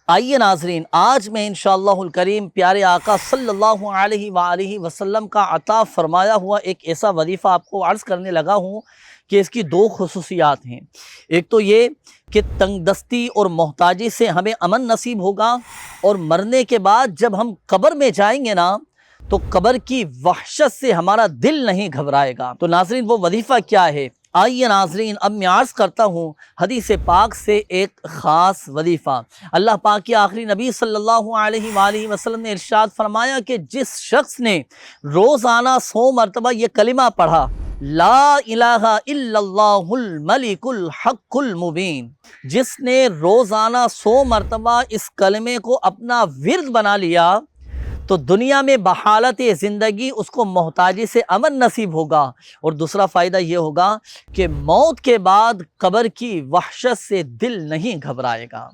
آئیے ناظرین، آج میں انشاءاللہ الکریم پیارے آقا صلی اللہ علیہ وآلہ وسلم کا عطا فرمایا ہوا ایک ایسا وظیفہ آپ کو عرض کرنے لگا ہوں کہ اس کی دو خصوصیات ہیں۔ ایک تو یہ کہ تنگ دستی اور محتاجی سے ہمیں امن نصیب ہوگا، اور مرنے کے بعد جب ہم قبر میں جائیں گے نا تو قبر کی وحشت سے ہمارا دل نہیں گھبرائے گا۔ تو ناظرین وہ وظیفہ کیا ہے؟ آئیے ناظرین، اب میں عرض کرتا ہوں حدیث پاک سے ایک خاص وظیفہ۔ اللہ پاک کے آخری نبی صلی اللہ علیہ وآلہ وسلم نے ارشاد فرمایا کہ جس شخص نے روزانہ 100 مرتبہ یہ کلمہ پڑھا، لا الہ الا اللہ الملک الحق المبین، جس نے روزانہ 100 مرتبہ اس کلمے کو اپنا ورد بنا لیا تو دنیا میں بحالت زندگی اس کو محتاجی سے امن نصیب ہوگا، اور دوسرا فائدہ یہ ہوگا کہ موت کے بعد قبر کی وحشت سے دل نہیں گھبرائے گا۔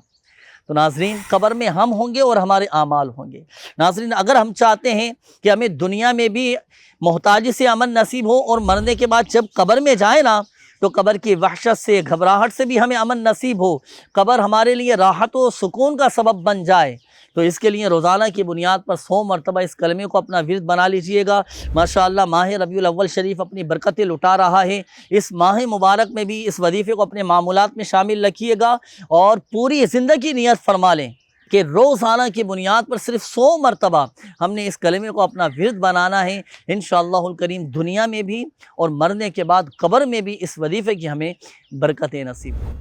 تو ناظرین، قبر میں ہم ہوں گے اور ہمارے اعمال ہوں گے۔ ناظرین، اگر ہم چاہتے ہیں کہ ہمیں دنیا میں بھی محتاجی سے امن نصیب ہو اور مرنے کے بعد جب قبر میں جائیں نا تو قبر کی وحشت سے، گھبراہٹ سے بھی ہمیں امن نصیب ہو، قبر ہمارے لیے راحت و سکون کا سبب بن جائے، تو اس کے لیے روزانہ کی بنیاد پر 100 مرتبہ اس کلمے کو اپنا ورد بنا لیجئے گا۔ ماشاءاللہ ماہ ربیع الاول شریف اپنی برکتیں لٹا رہا ہے، اس ماہ مبارک میں بھی اس وظیفے کو اپنے معمولات میں شامل رکھیے گا، اور پوری زندگی نیت فرما لیں کہ روزانہ کی بنیاد پر صرف 100 مرتبہ ہم نے اس کلمے کو اپنا ورد بنانا ہے۔ انشاءاللہ الکریم دنیا میں بھی اور مرنے کے بعد قبر میں بھی اس وظیفے کی ہمیں برکتیں نصیب ہوں۔